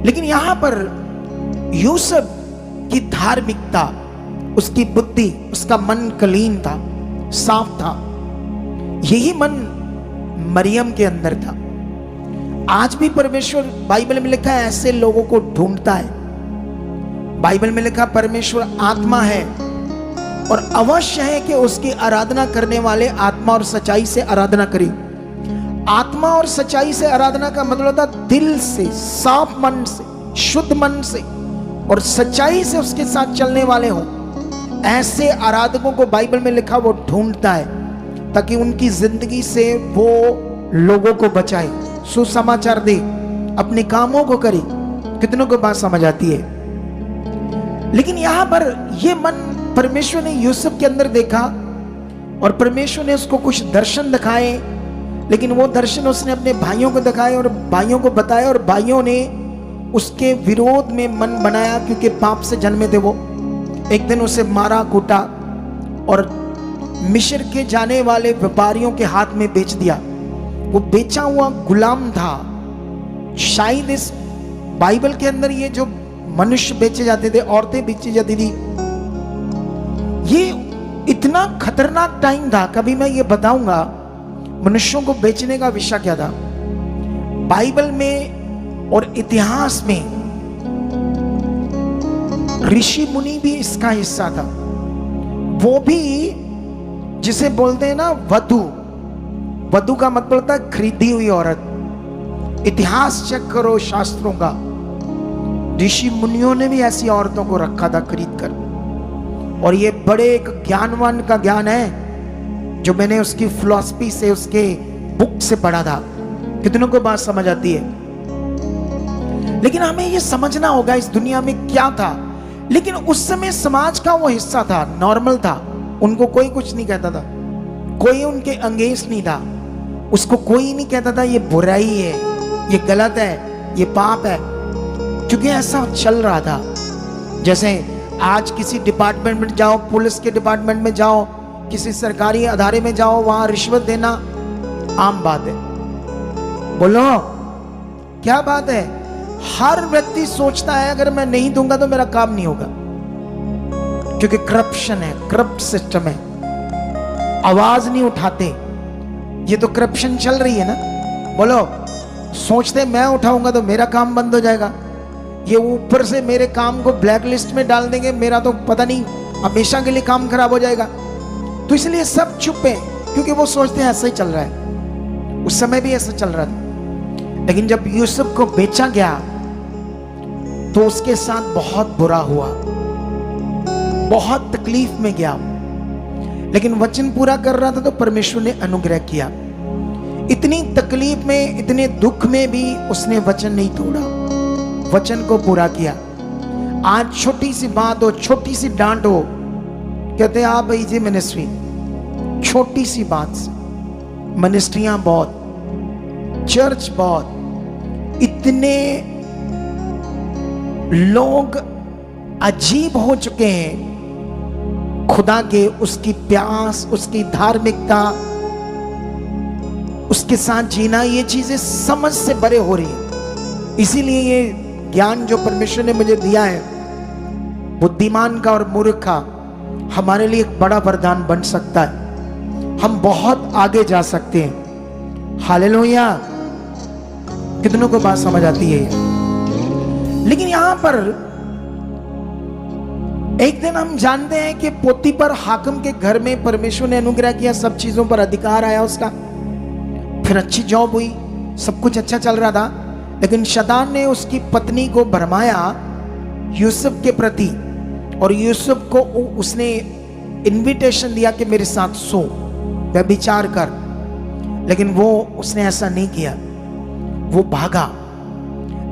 लेकिन यहां पर यूसुफ की धार्मिकता, उसकी बुद्धि, उसका मन कलीन था, साफ था। यही मन मरियम के अंदर था। आज भी परमेश्वर, बाइबल में लिखा है, ऐसे लोगों को ढूंढता है। बाइबल में लिखा परमेश्वर आत्मा है और अवश्य है कि उसकी आराधना करने वाले आत्मा और सच्चाई से आराधना करें। आत्मा और सच्चाई से आराधना का मतलब होता दिल से, साफ मन से, शुद्ध मन से और सच्चाई से उसके साथ चलने वाले हों। ऐसे आराधकों को बाइबल में लिखा वो ढूंढता है ताकि उनकी जिंदगी से वो लोगों को बचाए, सुसमाचार दे, अपने कामों को करे। कितनों को बात समझ आती है? लेकिन यहां पर यह मन परमेश्वर ने यूसुफ के अंदर देखा और परमेश्वर ने उसको कुछ दर्शन दिखाए, लेकिन वो दर्शन उसने अपने भाइयों को दिखाए और भाइयों को बताया और भाइयों ने उसके विरोध में मन बनाया, क्योंकि पाप से जन्मे थे वो। एक दिन उसे मारा, कूटा और मिस्र के जाने वाले व्यापारियों के हाथ में बेच दिया। वो बेचा हुआ गुलाम था। शायद इस बाइबल के अंदर ये जो मनुष्य बेचे जाते थे, औरतें बेची जाती थी, ये इतना खतरनाक टाइम था। कभी मैं ये बताऊंगा मनुष्यों को बेचने का विषय क्या था। बाइबल में और इतिहास में ऋषि मुनि भी इसका हिस्सा था। वो भी जिसे बोलते हैं ना वधु, वधु का मतलब होता है खरीदी हुई औरत। इतिहास चेक करो शास्त्रों का, ऋषि मुनियों ने भी ऐसी औरतों को रखा था खरीद कर। और ये बड़े एक ज्ञानवान का ज्ञान है जो मैंने उसकी फिलॉसफी से, उसके बुक से पढ़ा था। कितनों को बात समझ आती है? लेकिन हमें ये समझना होगा इस दुनिया में क्या था। लेकिन उस समय समाज का वो हिस्सा था, नॉर्मल था, उनको कोई कुछ नहीं कहता था, कोई उनके अंगेज नहीं था, उसको कोई नहीं कहता था ये बुराई है, ये गलत है, ये पाप है, क्योंकि ऐसा चल रहा था। जैसे आज किसी डिपार्टमेंट में जाओ, पुलिस के डिपार्टमेंट में जाओ, किसी सरकारी अदारे में जाओ, वहां रिश्वत देना आम बात है। बोलो क्या बात है? हर व्यक्ति सोचता है अगर मैं नहीं दूंगा तो मेरा काम नहीं होगा, क्योंकि करप्शन है, करप्ट सिस्टम है। आवाज नहीं उठाते, ये तो करप्शन चल रही है ना। बोलो, सोचते मैं उठाऊंगा तो मेरा काम बंद हो जाएगा, ये ऊपर से मेरे काम को ब्लैक लिस्ट में डाल देंगे, मेरा तो पता नहीं हमेशा के लिए काम खराब हो जाएगा। तो इसलिए सब चुप है, क्योंकि वो सोचते हैं ऐसा ही चल रहा है। उस समय भी ऐसा चल रहा था। लेकिन जब यूसुफ को बेचा गया तो उसके साथ बहुत बुरा हुआ, बहुत तकलीफ में गया। लेकिन वचन पूरा कर रहा था तो परमेश्वर ने अनुग्रह किया। इतनी तकलीफ में, इतने दुख में भी उसने वचन नहीं तोड़ा, वचन को पूरा किया। आज छोटी सी बात हो, छोटी सी डांट हो, कहते हैं आप भाई जी मिनिस्ट्री, छोटी सी बात से मिनिस्ट्रियां बहुत, चर्च बहुत, इतने लोग अजीब हो चुके हैं। खुदा के, उसकी प्यास, उसकी धार्मिकता, उसके साथ जीना, ये चीजें समझ से बड़े हो रही है। इसीलिए ये ज्ञान जो परमेश्वर ने मुझे दिया है, बुद्धिमान का और मूर्ख का, हमारे लिए एक बड़ा वरदान बन सकता है। हम बहुत आगे जा सकते हैं। हालेलुया! कितनों को बात समझ आती है? लेकिन यहां पर एक दिन हम जानते हैं कि पोतीफर हाकिम के घर में परमेश्वर ने अनुग्रह किया, सब चीजों पर अधिकार आया उसका। फिर अच्छी जॉब हुई, सब कुछ अच्छा चल रहा था। लेकिन शैतान ने उसकी पत्नी को भरमाया यूसुफ के प्रति, और यूसुफ को उसने इनविटेशन दिया कि मेरे साथ सो, व्यभिचार कर। लेकिन वो, उसने ऐसा नहीं किया, वो भागा।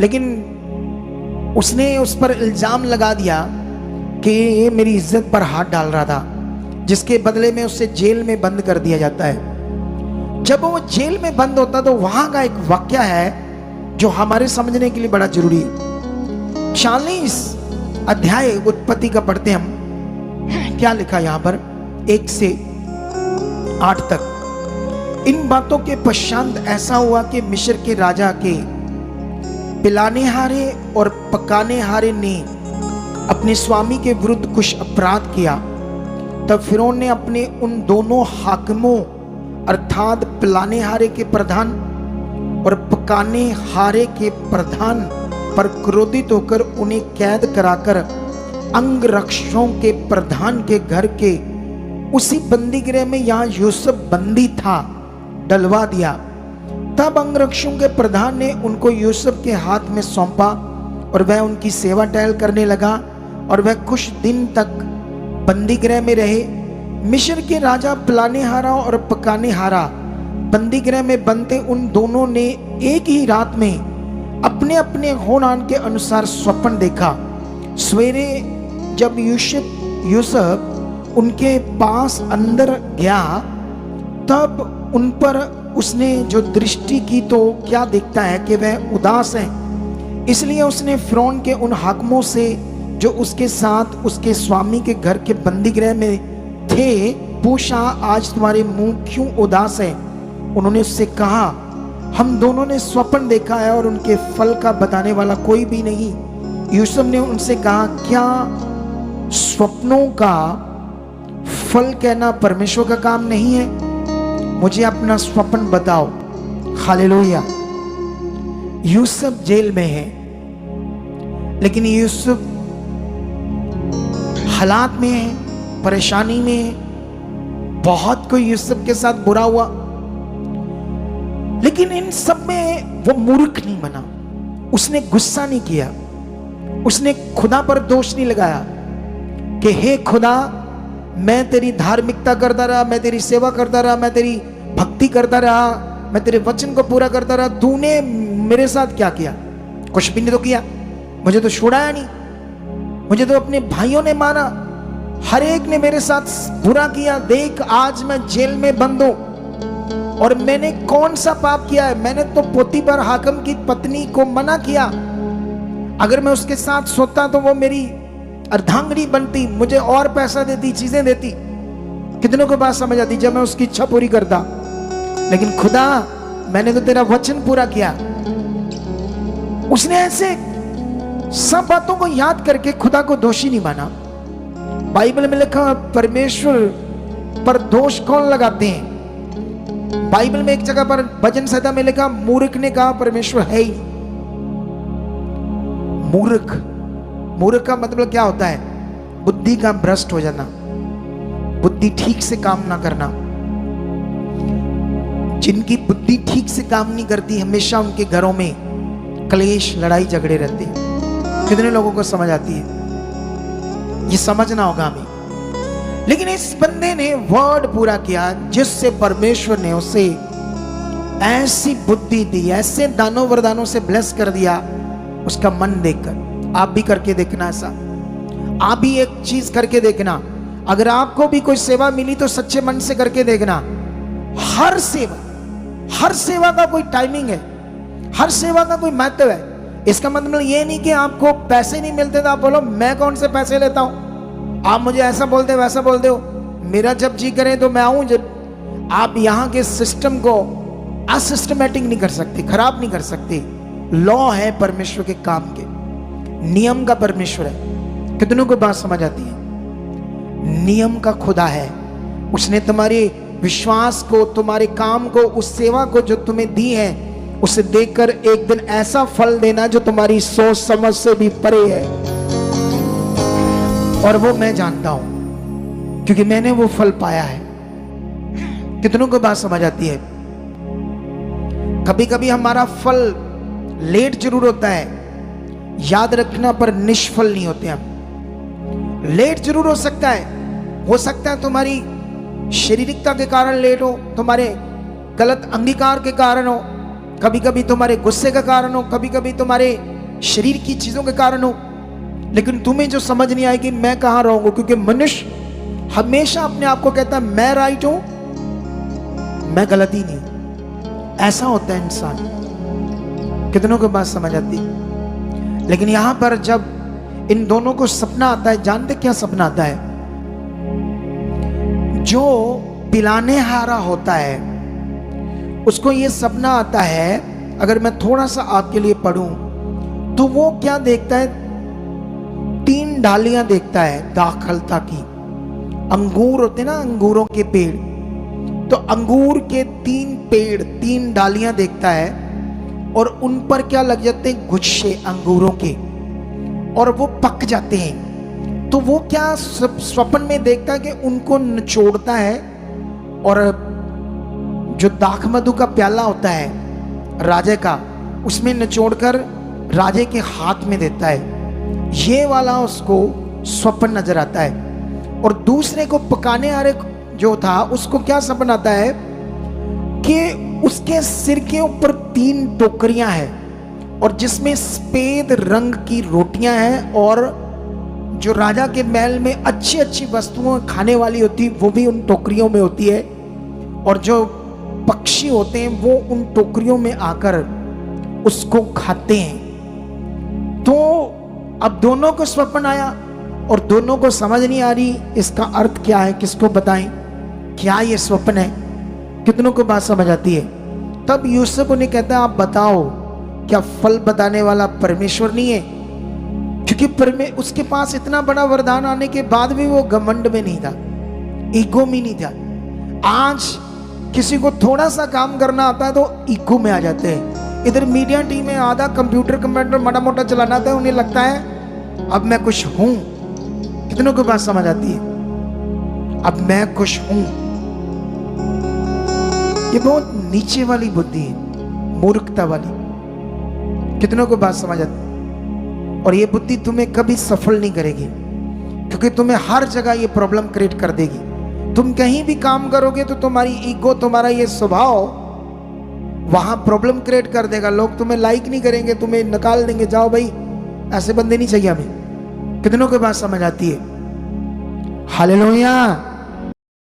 लेकिन उसने उस पर इल्जाम लगा दिया कि ये मेरी इज्जत पर हाथ डाल रहा था, जिसके बदले में उसे जेल में बंद कर दिया जाता है। जब वो जेल में बंद होता तो वहां का एक वाक्य है जो हमारे समझने के लिए बड़ा जरूरी है। 40 अध्याय उत्पत्ति का पढ़ते हम, क्या लिखा यहां पर 1 से 8 तक। इन बातों के पश्चात ऐसा हुआ कि मिस्र के राजा के पिलाने हारे और पकाने हारे ने अपने स्वामी के विरुद्ध कुछ अपराध किया, तब फिरौन ने अपने उन दोनों हाकिमों अर्थात पिलाने हारे के प्रधान और पकाने हारे के प्रधान पर क्रोधित होकर उन्हें कैद कराकर अंगरक्षकों के प्रधान के घर के उसी बंदी गृह में यहाँ यूसुफ बंदी था डलवा दिया। तब अंगरक्षकों के प्रधान ने उनको यूसुफ के हाथ में सौंपा और वह उनकी सेवा टहल करने लगा और वह कुछ दिन तक बंदी गृह में रहे। मिस्र के राजा पिलाने हारा और पकाने हारा बंदी गृह में बनते उन दोनों ने एक ही रात में अपने अपने होनान के अनुसार स्वप्न देखा। सवेरे जब यूसुफ उनके पास अंदर गया तब उन पर उसने जो दृष्टि की तो क्या देखता है कि वह उदास है। इसलिए उसने फिरौन के उन हाकिमों से जो उसके साथ उसके स्वामी के घर के बंदी गृह में थे पूछा, आज तुम्हारे मुंह क्यों उदास है? उन्होंने उससे कहा, हम दोनों ने स्वप्न देखा है और उनके फल का बताने वाला कोई भी नहीं। यूसुफ ने उनसे कहा, क्या स्वप्नों का फल कहना परमेश्वर का काम नहीं है? मुझे अपना स्वप्न बताओ। हालेलुया। यूसुफ जेल में है, लेकिन यूसुफ हालात में है, परेशानी में है। बहुत कोई यूसुफ के साथ बुरा हुआ, लेकिन इन सब में वो मूर्ख नहीं बना। उसने गुस्सा नहीं किया, उसने खुदा पर दोष नहीं लगाया कि हे खुदा, मैं तेरी धार्मिकता करता रहा, मैं तेरी सेवा करता रहा, मैं तेरी भक्ति करता रहा, मैं तेरे वचन को पूरा करता रहा, तूने मेरे साथ क्या किया? कुछ भी नहीं तो किया। मुझे तो छुड़ाया नहीं, मुझे तो अपने भाइयों ने मारा, हर एक ने मेरे साथ बुरा किया। देख आज मैं जेल में बंद हूं और मैंने कौन सा पाप किया है? मैंने तो पोतीफर हाकिम की पत्नी को मना किया। अगर मैं उसके साथ सोता तो वो मेरी अर्धांगिनी बनती, मुझे और पैसा देती, चीजें देती। कितनों को बात समझ आती जब मैं उसकी इच्छा पूरी करता। लेकिन खुदा, मैंने तो तेरा वचन पूरा किया। उसने ऐसे सब बातों को याद करके खुदा को दोषी नहीं माना। बाइबल में लिखा परमेश्वर पर दोष कौन लगाते हैं? बाइबल में एक जगह पर भजन संहिता में लिखा, मूर्ख ने कहा परमेश्वर है ही। मूर्ख, मूर्ख का मतलब क्या होता है? बुद्धि का भ्रष्ट हो जाना, बुद्धि ठीक से काम ना करना। जिनकी बुद्धि ठीक से काम नहीं करती, हमेशा उनके घरों में क्लेश, लड़ाई झगड़े रहते हैं। कितने लोगों को समझ आती है? ये समझना होगा हमें। लेकिन इस बंदे ने वर्ड पूरा किया जिससे परमेश्वर ने उसे ऐसी बुद्धि दी, ऐसे दानों वरदानों से ब्लेस कर दिया उसका मन देखकर। आप भी करके देखना ऐसा। आप भी एक चीज करके देखना। अगर आपको भी कोई सेवा मिली तो सच्चे मन से करके देखना। हर सेवा का कोई टाइमिंग है, हर सेवा का कोई महत्व है। इसका मतलब ये नहीं कि आपको पैसे नहीं मिलते तो आप बोलो मैं कौन से पैसे लेता हूं, आप मुझे ऐसा बोलते वैसा बोलते हो, मेरा जब जी करे तो मैं आऊं। जब आप यहां के सिस्टम को असिस्टमेटिक नहीं कर सकते, खराब नहीं कर सकते। लॉ है परमेश्वर के काम के, नियम का परमेश्वर है। कितनों को बात समझ आती है? नियम का खुदा है। उसने तुम्हारे विश्वास को, तुम्हारे काम को, उस सेवा को जो तुम्हें दी है, उसे देखकर एक दिन ऐसा फल देना जो तुम्हारी सोच समझ से भी परे है। और वो मैं जानता हूं क्योंकि मैंने वो फल पाया है। कितनों को बात समझ आती है? कभी कभी हमारा फल लेट जरूर होता है, याद रखना, पर निष्फल नहीं होते हम। लेट जरूर हो सकता है तुम्हारी शारीरिकता के कारण लेट हो, तुम्हारे गलत अंगीकार के कारण हो, कभी कभी तुम्हारे गुस्से का कारण हो, कभी कभी तुम्हारे शरीर की चीजों के कारण हो। लेकिन तुम्हें जो समझ नहीं आएगी मैं कहां रहूंगा, क्योंकि मनुष्य हमेशा अपने आप को कहता है मैं राइट हूं, मैं गलत ही नहीं। ऐसा होता है इंसान। कितनों को बात समझ आती? लेकिन यहां पर जब इन दोनों को सपना आता है, जानते क्या सपना आता है? जो पिलाने हारा होता है उसको ये सपना आता है। अगर मैं थोड़ा सा आपके लिए पढ़ूं, तो वो क्या देखता है, 3 डालियां देखता है दाखलता की। अंगूर होते ना, अंगूरों के पेड़, तो अंगूर के 3 पेड़, 3 डालियां देखता है और उन पर क्या लग जाते हैं, गुच्छे अंगूरों के, और वो पक जाते हैं। तो वो क्या स्वप्न में देखता है कि उनको निचोड़ता है और जो दाख मधु का प्याला होता है राजे का, उसमें निचोड़कर राजे के हाथ में देता है। ये वाला उसको स्वप्न नजर आता है। और दूसरे को पकाने वाले जो था, उसको क्या सपना आता है कि उसके सिर के ऊपर 3 टोकरियां हैं और जिसमें सफेद रंग की रोटियां हैं, और जो राजा के महल में अच्छी अच्छी वस्तुएं खाने वाली होती वो भी उन टोकरियों में होती है, और जो पक्षी होते हैं वो उन टोकरियों में आकर उसको खाते हैं। तो अब दोनों को स्वप्न आया और दोनों को समझ नहीं आ रही इसका अर्थ क्या है, किसको बताएं, क्या ये स्वप्न है। कितनों को बात समझ आती है। तब यूसुफ उन्हें कहता है, आप बताओ, क्या फल बताने वाला परमेश्वर नहीं है? क्योंकि उसके पास इतना बड़ा वरदान आने के बाद भी वो घमंड में नहीं था, ईगो में नहीं था। आज किसी को थोड़ा सा काम करना आता है तो ईगो में आ जाते हैं। इधर मीडिया टीम में आधा कंप्यूटर माड़ा मोटा चलाना आता है, उन्हें लगता है अब मैं कुछ हूं। कितनों को बात समझ आती है, अब मैं कुछ हूं। ये बहुत नीचे वाली बुद्धि है, मूर्खता वाली। कितनों को बात समझ आती है? और ये बुद्धि तुम्हें कभी सफल नहीं करेगी, क्योंकि तुम्हें हर जगह ये प्रॉब्लम क्रिएट कर देगी। तुम कहीं भी काम करोगे तो तुम्हारी ईगो, तुम्हारा ये स्वभाव वहां प्रॉब्लम क्रिएट कर देगा। लोग तुम्हें लाइक नहीं करेंगे, तुम्हें निकाल देंगे, जाओ भाई, ऐसे बंदे नहीं चाहिए हमें। कितनों को बात समझ आती है? हालेलुया।